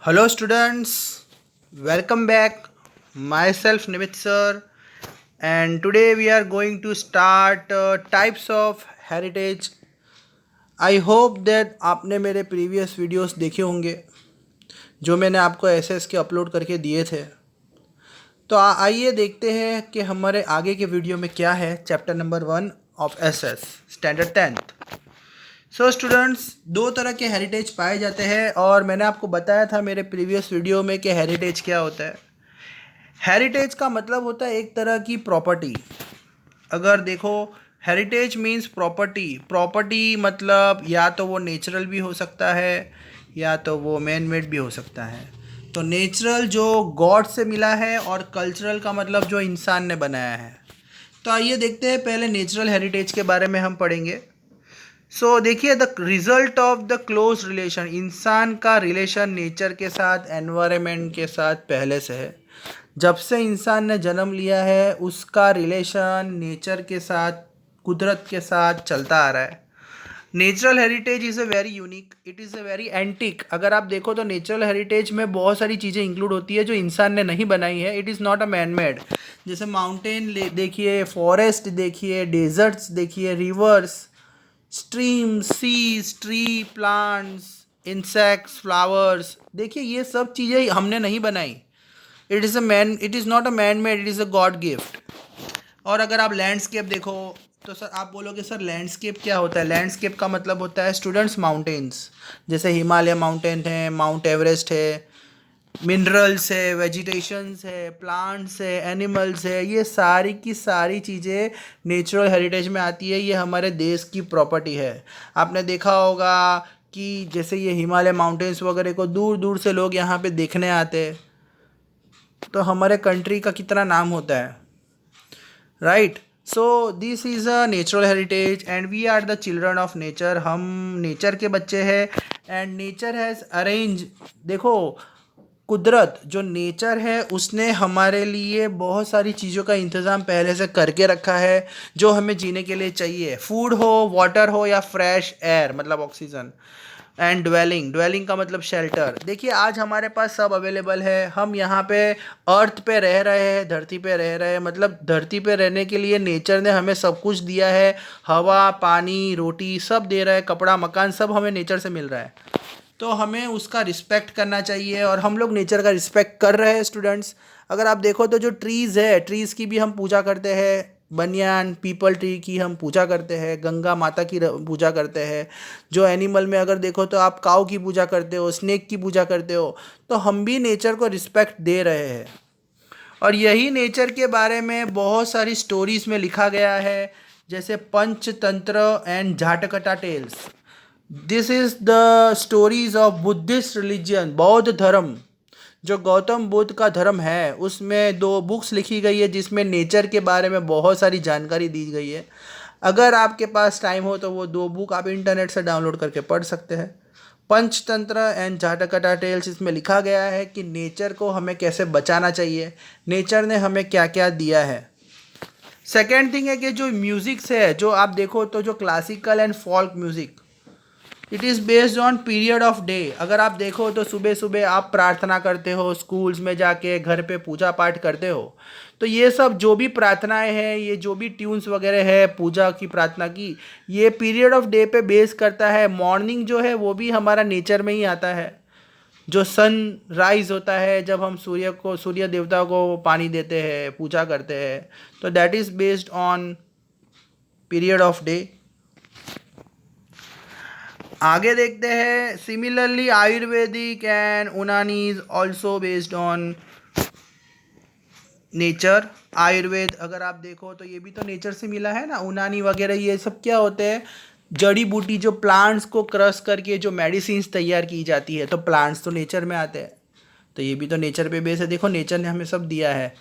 Hello students, welcome back. Myself Nimit sir, and today we are going to start types of heritage. I hope that आपने मेरे previous videos देखे होंगे जो मैंने आपको SS के अपलोड करके दिए थे। तो आइए देखते हैं कि हमारे आगे के वीडियो में क्या है। Chapter number 1 of SS standard 10th। So students, दो तरह के हेरिटेज पाए जाते हैं और मैंने आपको बताया था मेरे प्रीवियस वीडियो में कि हेरिटेज क्या होता है। हेरिटेज का मतलब होता है एक तरह की प्रॉपर्टी। अगर देखो, हेरिटेज मीन्स प्रॉपर्टी। प्रॉपर्टी मतलब या तो वो नेचुरल भी हो सकता है या तो वो मैन मेड भी हो सकता है। तो नेचुरल जो गॉड से मिला है और कल्चरल का मतलब जो इंसान ने बनाया है। तो आइए देखते हैं, पहले नेचुरल हेरिटेज के बारे में हम पढ़ेंगे। सो देखिए, the result of the close relation, इंसान का रिलेशन नेचर के साथ, एनवायरनमेंट के साथ पहले से है। जब से इंसान ने जन्म लिया है उसका रिलेशन नेचर के साथ, कुदरत के साथ चलता आ रहा है। Natural heritage is a very unique, it is a very antique. अगर आप देखो तो नेचुरल हेरिटेज में बहुत सारी चीज़ें इंक्लूड होती है जो इंसान ने नहीं बनाई है। It is not a man made. जैसे माउंटेन देखिए, फॉरेस्ट देखिए, डेजर्ट्स देखिए, rivers, stream, seas, tree, plants, insects, flowers, देखिए ये सब चीज़ें हमने नहीं बनाई। It is not a man made, it is a god gift. और अगर आप लैंडस्केप देखो तो सर आप बोलोगे सर लैंडस्केप क्या होता है। लैंडस्केप का मतलब होता है स्टूडेंट्स माउंटेन्स। जैसे हिमालय माउंटेन है, माउंट एवरेस्ट है, मिनरल्स है, वेजिटेशंस है, प्लांट्स है, एनिमल्स है, ये सारी की सारी चीज़ें नेचुरल हेरिटेज में आती है। ये हमारे देश की प्रॉपर्टी है। आपने देखा होगा कि जैसे ये हिमालय माउंटेन्स वगैरह को दूर दूर से लोग यहाँ पे देखने आते हैं, तो हमारे कंट्री का कितना नाम होता है, right. So this is a natural heritage and we are the children of nature. हम नेचर के बच्चे हैं एंड नेचर हैज़ अरेंज। देखो, कुदरत जो नेचर है उसने हमारे लिए बहुत सारी चीज़ों का इंतज़ाम पहले से करके रखा है जो हमें जीने के लिए चाहिए। फूड हो, वाटर हो या फ्रेश एयर मतलब ऑक्सीजन। एंड ड्वेलिंग, ड्वेलिंग का मतलब शेल्टर। देखिए आज हमारे पास सब अवेलेबल है। हम यहाँ पे अर्थ पे रह रहे हैं, धरती पे रह रहे हैं, मतलब धरती पे रहने के लिए नेचर ने हमें सब कुछ दिया है। हवा, पानी, रोटी सब दे रहा है, कपड़ा, मकान सब हमें नेचर से मिल रहा है। तो हमें उसका रिस्पेक्ट करना चाहिए और हम लोग नेचर का रिस्पेक्ट कर रहे हैं स्टूडेंट्स। अगर आप देखो तो जो ट्रीज़ है, ट्रीज़ की भी हम पूजा करते हैं। बनियान, पीपल ट्री की हम पूजा करते हैं, गंगा माता की पूजा करते हैं। जो एनिमल में अगर देखो तो आप काऊ की पूजा करते हो, स्नेक की पूजा करते हो। तो हम भी नेचर को रिस्पेक्ट दे रहे हैं। और यही नेचर के बारे में बहुत सारी स्टोरीज़ में लिखा गया है, जैसे Panchatantra and Jataka tales. This is the stories of Buddhist religion, बौद्ध धर्म। जो गौतम बुद्ध का धर्म है उसमें दो बुक्स लिखी गई है जिसमें नेचर के बारे में बहुत सारी जानकारी दी गई है। अगर आपके पास टाइम हो तो वो दो बुक आप इंटरनेट से डाउनलोड करके पढ़ सकते हैं। पंचतंत्र एंड झाटकटा टेल्स, इसमें लिखा गया है कि नेचर को हमें कैसे बचाना चाहिए, नेचर ने हमें क्या क्या दिया है। सेकेंड थिंग है कि जो म्यूज़िक्स है, जो आप देखो तो जो classical and folk music, it is based on period of day. अगर आप देखो तो सुबह सुबह आप प्रार्थना करते हो, स्कूल्स में जाके घर पे पूजा पाठ करते हो। तो ये सब जो भी प्रार्थनाएं हैं, ये जो भी ट्यून्स वगैरह है पूजा की, प्रार्थना की, ये पीरियड ऑफ डे पे बेस करता है। मॉर्निंग जो है वो भी हमारा नेचर में ही आता है। जो सन राइज होता है, जब हम सूर्य देवता को पानी देते हैं, पूजा करते हैं, तो that is based on period of day. आगे देखते हैं। Similarly Ayurvedic and Unani is also based on nature. Ayurveda अगर आप देखो तो ये भी तो नेचर से मिला है ना। उनानी वगैरह ये सब क्या होते हैं, जड़ी बूटी, जो प्लांट्स को क्रश करके जो मेडिसिन्स तैयार की जाती है, तो प्लांट्स तो नेचर में आते हैं। तो ये भी तो नेचर पे बेस है। देखो नेचर ने हमें सब दिया है,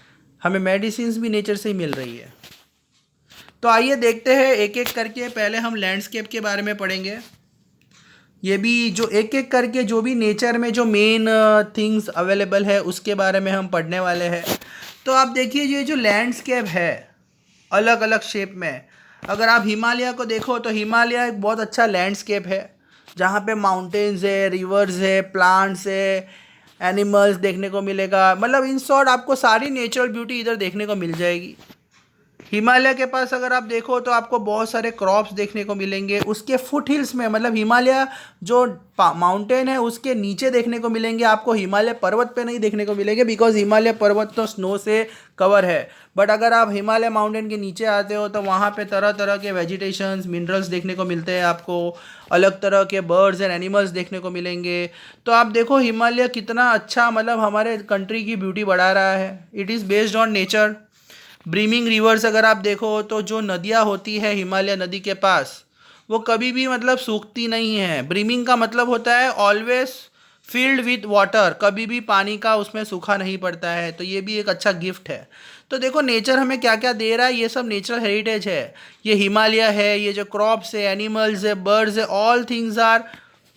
हमें मेडिसिन्स भी नेचर से ही मिल रही है। तो आइए देखते हैं एक एक करके। पहले हम लैंडस्केप के बारे में पढ़ेंगे। ये भी जो एक एक करके जो भी नेचर में जो मेन थिंग्स अवेलेबल है उसके बारे में हम पढ़ने वाले हैं। तो आप देखिए ये जो लैंडस्केप है अलग अलग शेप में। अगर आप हिमालय को देखो तो हिमालय एक बहुत अच्छा लैंडस्केप है, जहाँ पे माउंटेन्स है, रिवर्स है, प्लांट्स है, एनिमल्स देखने को मिलेगा, मतलब इन शॉर्ट आपको सारी नेचुरल ब्यूटी इधर देखने को मिल जाएगी। हिमालय के पास अगर आप देखो तो आपको बहुत सारे क्रॉप्स देखने को मिलेंगे, उसके फुट हिल्स में, मतलब हिमालय जो माउंटेन है उसके नीचे देखने को मिलेंगे आपको। हिमालय पर्वत पे नहीं देखने को मिलेंगे बिकॉज हिमालय पर्वत तो स्नो से कवर है। बट अगर आप हिमालय माउंटेन के नीचे आते हो तो वहाँ पे तरह तरह के वेजिटेशंस, मिनरल्स देखने को मिलते हैं आपको, अलग तरह के बर्ड्स एंड एनिमल्स देखने को मिलेंगे। तो आप देखो हिमालय कितना अच्छा, मतलब हमारे कंट्री की ब्यूटी बढ़ा रहा है। It is based on nature. Brimming rivers अगर आप देखो तो जो नदियाँ होती है हिमालय नदी के पास, वो कभी भी मतलब सूखती नहीं है। ब्रीमिंग का मतलब होता है ऑलवेज फील्ड विथ वाटर, कभी भी पानी का उसमें सूखा नहीं पड़ता है। तो ये भी एक अच्छा गिफ्ट है। तो देखो नेचर हमें क्या क्या दे रहा है, ये सब नेचुरल हेरिटेज है। ये हिमालय है, ये जो क्रॉप्स है, एनिमल्स है, बर्ड्स है, all things are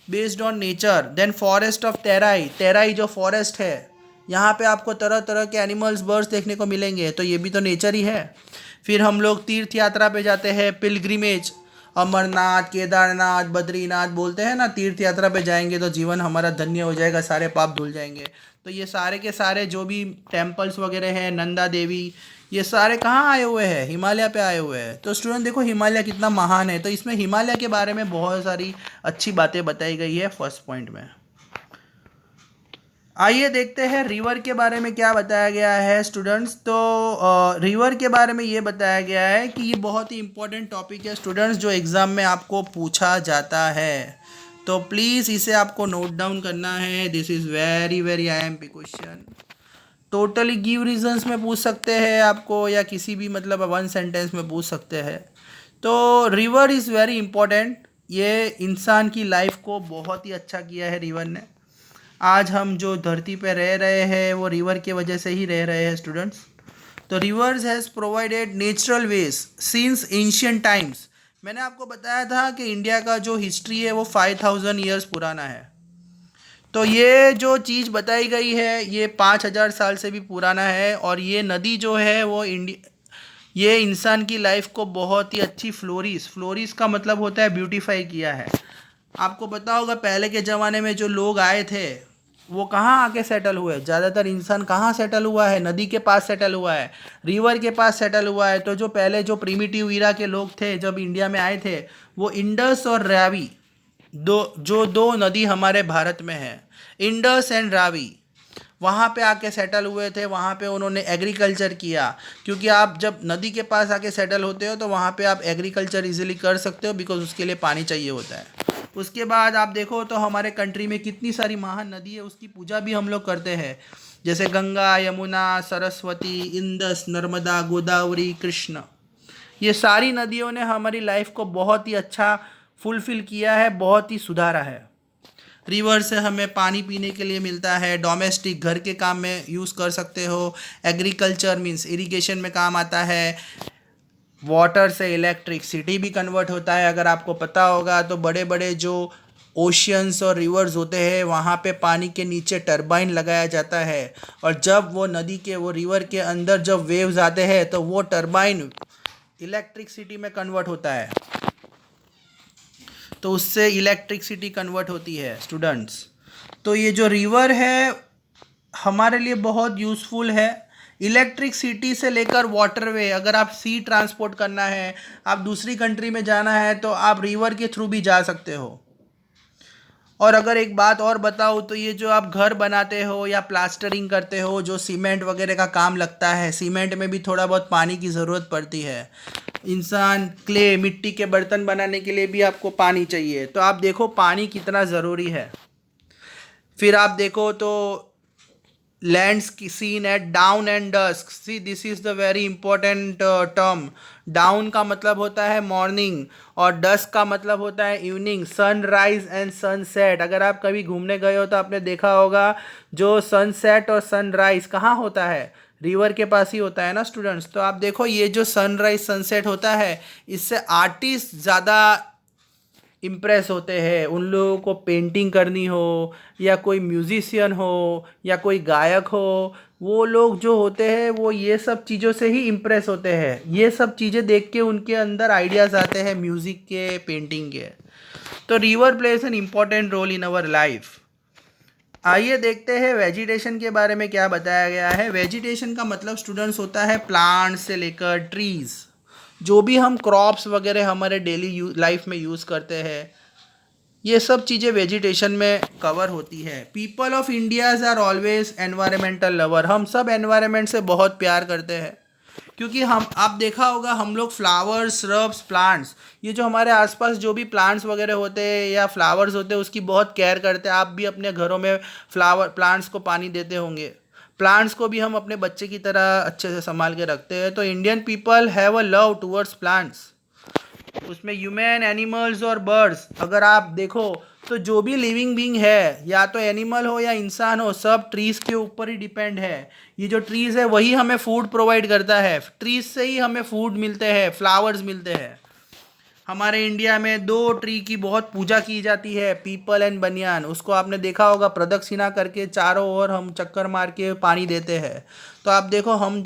based on nature. Then forest of Terai, Terai जो फॉरेस्ट है, यहाँ पे आपको तरह तरह के एनिमल्स, बर्ड्स देखने को मिलेंगे। तो ये भी तो नेचर ही है। फिर हम लोग तीर्थ यात्रा पे जाते हैं, पिलग्रिमेज, अमरनाथ, केदारनाथ, बद्रीनाथ, बोलते हैं ना तीर्थ यात्रा पे जाएंगे तो जीवन हमारा धन्य हो जाएगा, सारे पाप धुल जाएंगे। तो ये सारे के सारे जो भी टेम्पल्स वगैरह हैं, नंदा देवी, ये सारे कहाँ आए हुए हैं? हिमालय पे आए हुए हैं। तो स्टूडेंट देखो हिमालय कितना महान है। तो इसमें हिमालय के बारे में बहुत सारी अच्छी बातें बताई गई है फर्स्ट पॉइंट में। आइए देखते हैं रिवर के बारे में क्या बताया गया है स्टूडेंट्स। तो रिवर के बारे में ये बताया गया है कि ये बहुत ही इंपॉर्टेंट टॉपिक है स्टूडेंट्स, जो एग्ज़ाम में आपको पूछा जाता है। तो प्लीज़ इसे आपको नोट डाउन करना है। This is very very IMP question. Totally give reasons में पूछ सकते हैं आपको, या किसी भी मतलब वन सेंटेंस में पूछ सकते हैं। तो रिवर इज़ वेरी इंपॉर्टेंट। ये इंसान की लाइफ को बहुत ही अच्छा किया है रिवर ने। आज हम जो धरती पे रह रहे हैं वो रिवर की वजह से ही रह रहे हैं स्टूडेंट्स। तो rivers has provided natural ways since ancient times. मैंने आपको बताया था कि इंडिया का जो हिस्ट्री है वो 5000 ईयर्स पुराना है। तो ये जो चीज़ बताई गई है ये 5000 साल से भी पुराना है। और ये नदी जो है वो ये इंसान की लाइफ को बहुत ही अच्छी फ्लोरिश का मतलब होता है ब्यूटीफाई किया है। आपको पता होगा पहले के ज़माने में जो लोग आए थे वो कहाँ आके सेटल हुए? ज़्यादातर इंसान कहाँ सेटल हुआ है? नदी के पास सेटल हुआ है, रिवर के पास सेटल हुआ है। तो जो पहले जो प्रीमिटिव ईरा के लोग थे जब इंडिया में आए थे, वो इंडस और रावी, दो नदी हमारे भारत में है, इंडस एंड रावी, वहाँ पे आके सेटल हुए थे। वहाँ पे उन्होंने एग्रीकल्चर किया, क्योंकि आप जब नदी के पास आके सेटल होते हो तो वहाँ पे आप एग्रीकल्चर इजीली कर सकते हो बिकॉज उसके लिए पानी चाहिए होता है। उसके बाद आप देखो तो हमारे कंट्री में कितनी सारी महान नदी है, उसकी पूजा भी हम लोग करते हैं, जैसे गंगा, यमुना, सरस्वती, इंदस, नर्मदा, गोदावरी, कृष्ण। ये सारी नदियों ने हमारी लाइफ को बहुत ही अच्छा फुलफिल किया है, बहुत ही सुधारा है। रिवर से हमें पानी पीने के लिए मिलता है, डोमेस्टिक घर के काम में यूज़ कर सकते हो, एग्रीकल्चर मीन्स इरिगेशन में काम आता है, वाटर से इलेक्ट्रिसिटी भी कन्वर्ट होता है। अगर आपको पता होगा तो बड़े बड़े जो ओशियंस और रिवर्स होते हैं वहाँ पे पानी के नीचे टरबाइन लगाया जाता है, और जब वो नदी के, वो रिवर के अंदर जब वेव्स आते हैं तो वो टरबाइन इलेक्ट्रिसिटी में कन्वर्ट होता है। तो उससे इलेक्ट्रिसिटी कन्वर्ट होती है स्टूडेंट्स। तो ये जो रिवर है हमारे लिए बहुत यूज़फुल है। इलेक्ट्रिसिटी से लेकर वाटरवे, अगर आप सी ट्रांसपोर्ट करना है, आप दूसरी कंट्री में जाना है तो आप रिवर के थ्रू भी जा सकते हो। और अगर एक बात और बताऊँ तो ये जो आप घर बनाते हो या प्लास्टरिंग करते हो, जो सीमेंट वगैरह का काम लगता है, सीमेंट में भी थोड़ा बहुत पानी की ज़रूरत पड़ती है। इंसान क्ले, मिट्टी के बर्तन बनाने के लिए भी आपको पानी चाहिए। तो आप देखो पानी कितना ज़रूरी है। फिर आप देखो तो लैंड्स की scene at dawn and dusk, see this is the very important term. Dawn का मतलब होता है मॉर्निंग और डस्क का मतलब होता है इवनिंग, सनराइज एंड सनसेट। अगर आप कभी घूमने गए हो तो आपने देखा होगा जो सनसेट और सनराइज कहाँ होता है? रिवर के पास ही होता है ना स्टूडेंट्स। तो आप देखो ये जो सनराइज सनसेट होता है इससे आर्टिस्ट ज़्यादा इम्प्रेस होते हैं। उन लोगों को पेंटिंग करनी हो या कोई म्यूजिशियन हो या कोई गायक हो, वो लोग जो होते हैं वो ये सब चीज़ों से ही इम्प्रेस होते हैं। ये सब चीज़ें देख के उनके अंदर आइडियाज़ आते हैं म्यूज़िक के, पेंटिंग के। तो river plays an important role in our life. आइए देखते हैं वेजिटेशन के बारे में क्या बताया गया है। वेजिटेशन का मतलब स्टूडेंट्स होता है प्लांट्स से लेकर ट्रीज, जो भी हम क्रॉप्स वगैरह हमारे डेली लाइफ में यूज़ करते हैं, ये सब चीज़ें वेजिटेशन में कवर होती है। People of Indias are always environmental lover. हम सब एनवायरनमेंट से बहुत प्यार करते हैं, क्योंकि हम आप देखा होगा हम लोग फ्लावर्स, श्रब्स, प्लांट्स, ये जो हमारे आसपास जो भी प्लांट्स वगैरह होते हैं या फ्लावर्स होते हैं उसकी बहुत केयर करते हैं। आप भी अपने घरों में फ्लावर प्लांट्स को पानी देते होंगे। प्लांट्स को भी हम अपने बच्चे की तरह अच्छे से संभाल के रखते हैं। तो Indian people have a love towards plants. उसमें ह्यूमन, एनिमल्स और बर्ड्स, अगर आप देखो तो जो भी लिविंग बीइंग है, या तो एनिमल हो या इंसान हो, सब ट्रीज़ के ऊपर ही डिपेंड है। ये जो ट्रीज़ है वही हमें फूड प्रोवाइड करता है। ट्रीज़ से ही हमें फूड मिलते हैं, फ्लावर्स मिलते हैं। हमारे इंडिया में दो ट्री की बहुत पूजा की जाती है, पीपल एंड बनियान। उसको आपने देखा होगा, प्रदक्षिणा करके चारों ओर हम चक्कर मार के पानी देते हैं। तो आप देखो हम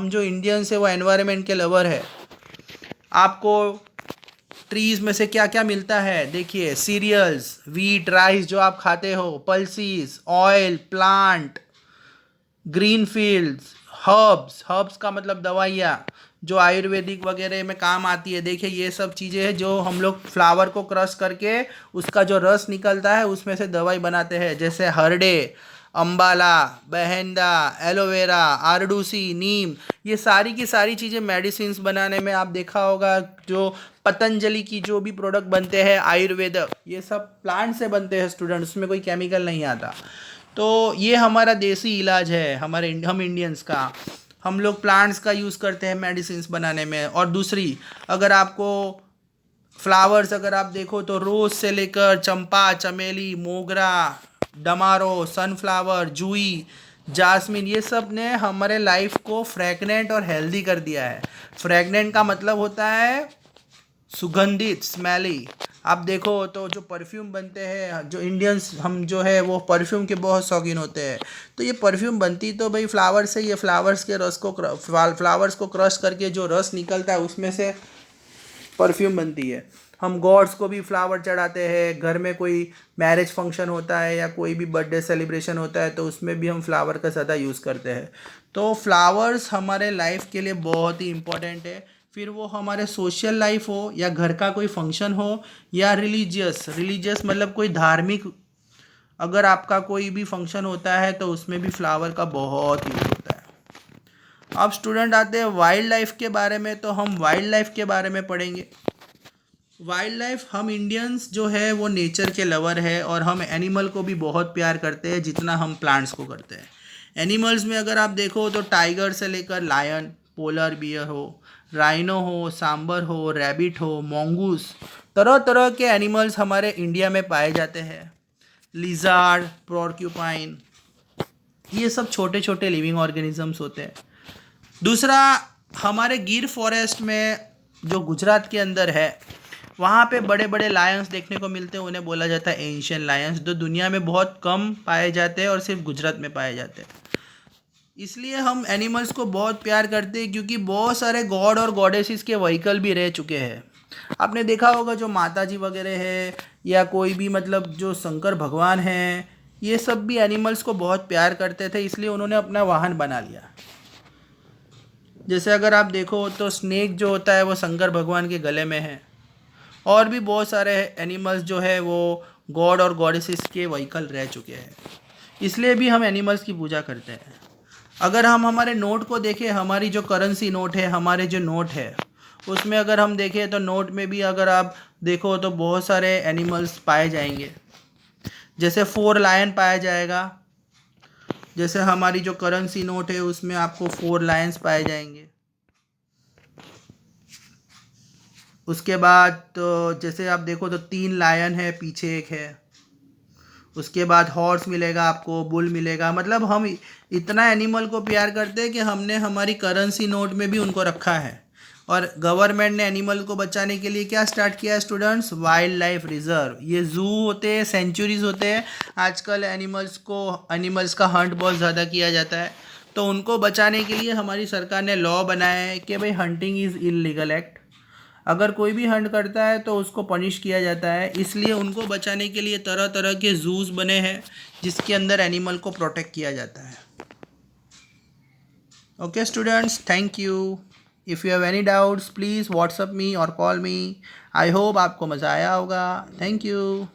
जो इंडियंस है वो एनवायरनमेंट के लवर है। आपको ट्रीज में से क्या क्या मिलता है देखिए, सीरियल्स, वीट, राइस जो आप खाते हो, pulses, oil, plant, green fields, herbs, herbs का मतलब दवाइयाँ जो आयुर्वेदिक वगैरह में काम आती है। देखिए ये सब चीज़ें हैं जो हम लोग फ्लावर को क्रश करके उसका जो रस निकलता है उसमें से दवाई बनाते हैं, जैसे हरडे, अम्बाला, बहेंदा, एलोवेरा, आरडूसी, नीम। ये सारी की सारी चीज़ें मेडिसिन बनाने में आप देखा होगा, जो पतंजलि की जो भी प्रोडक्ट बनते हैं आयुर्वेद, ये सब प्लांट से बनते हैं स्टूडेंट, उसमें कोई केमिकल नहीं आता। तो ये हमारा देसी इलाज है, हम इंडियंस का। हम लोग प्लांट्स का यूज़ करते हैं मेडिसिन बनाने में। और दूसरी, अगर आपको फ्लावर्स अगर आप देखो तो रोज़ से लेकर चंपा, चमेली, मोगरा, डमारो, सनफ्लावर, जूई, जासमीन, ये सब ने हमारे लाइफ को फ्रेगनेंट और हेल्दी कर दिया है। फ्रेगनेंट का मतलब होता है सुगंधित, स्मेली। आप देखो तो जो परफ्यूम बनते हैं, जो इंडियंस हम जो है वो परफ्यूम के बहुत शौकीन होते हैं। तो ये परफ्यूम बनती तो भाई फ्लावर से, ये फ्लावर्स के रस को फ्लावर्स को क्रश करके जो रस निकलता है उसमें से परफ्यूम बनती है। हम गॉड्स को भी फ्लावर चढ़ाते हैं। घर में कोई मैरिज फंक्शन होता है या कोई भी बर्थडे सेलिब्रेशन होता है तो उसमें भी हम फ्लावर का ज़्यादा यूज़ करते हैं। तो फ्लावर्स हमारे लाइफ के लिए बहुत ही इम्पोर्टेंट है। फिर वो हमारे सोशल लाइफ हो या घर का कोई फंक्शन हो या रिलीजियस मतलब कोई धार्मिक, अगर आपका कोई भी फंक्शन होता है तो उसमें भी फ्लावर का बहुत यूज़ होता है। अब स्टूडेंट आते हैं वाइल्ड लाइफ के बारे में, तो हम वाइल्ड लाइफ के बारे में पढ़ेंगे। वाइल्ड लाइफ, हम इंडियंस जो है वो नेचर के लवर है और हम एनिमल को भी बहुत प्यार करते हैं जितना हम प्लांट्स को करते हैं। एनिमल्स में अगर आप देखो तो टाइगर से लेकर लायन, पोलर बियर हो, राइनो हो, सांबर हो, रैबिट हो, मोंगूस, तरह तरह के एनिमल्स हमारे इंडिया में पाए जाते हैं। लिजार्ड, पोर्क्यूपाइन, ये सब छोटे छोटे लिविंग ऑर्गेनिजम्स होते हैं। दूसरा, हमारे गिर फॉरेस्ट में जो गुजरात के अंदर है, वहाँ पे बड़े बड़े लायंस देखने को मिलते हैं। उन्हें बोला जाता है एंशियन लायंस, जो दुनिया में बहुत कम पाए जाते हैं और सिर्फ गुजरात में पाए जाते हैं। इसलिए हम एनिमल्स को बहुत प्यार करते हैं, क्योंकि बहुत सारे गॉड और गॉडेसेस के व्हीकल भी रह चुके हैं। आपने देखा होगा जो माता जी वगैरह है या कोई भी मतलब जो शंकर भगवान हैं, ये सब भी एनिमल्स को बहुत प्यार करते थे, इसलिए उन्होंने अपना वाहन बना लिया। जैसे अगर आप देखो तो स्नेक जो होता है वो शंकर भगवान के गले में है। और भी बहुत सारे एनिमल्स जो है वो गॉड और गॉडेसेस के व्हीकल रह चुके हैं, इसलिए भी हम एनिमल्स की पूजा करते हैं। अगर हम हमारे नोट को देखें, हमारी जो करेंसी नोट है, हमारे जो नोट है उसमें अगर हम देखें तो नोट में भी अगर आप देखो तो बहुत सारे एनिमल्स पाए जाएंगे। जैसे 4 लायन पाया जाएगा। जैसे हमारी जो करेंसी नोट है उसमें आपको 4 लायंस पाए जाएंगे। उसके बाद तो जैसे आप देखो तो 3 लायन है, पीछे एक है। उसके बाद हॉर्स मिलेगा आपको, बुल मिलेगा। मतलब हम इतना एनिमल को प्यार करते हैं कि हमने हमारी करेंसी नोट में भी उनको रखा है। और गवर्नमेंट ने एनिमल को बचाने के लिए क्या स्टार्ट किया है स्टूडेंट्स? Wild life reserve. ये जू होते हैं, सेंचुरीज होते हैं। आजकल एनिमल्स का हंट बहुत ज़्यादा किया जाता है, तो उनको बचाने के लिए हमारी सरकार ने लॉ बनाया है कि भाई हंटिंग इज़ इलीगल एक्ट। अगर कोई भी हंट करता है तो उसको पनिश किया जाता है, इसलिए उनको बचाने के लिए तरह तरह के जूस बने हैं जिसके अंदर एनिमल को प्रोटेक्ट किया जाता है। Okay students, thank you. If you have any doubts please WhatsApp me और कॉल मी। आई होप आपको मज़ा आया होगा। Thank you.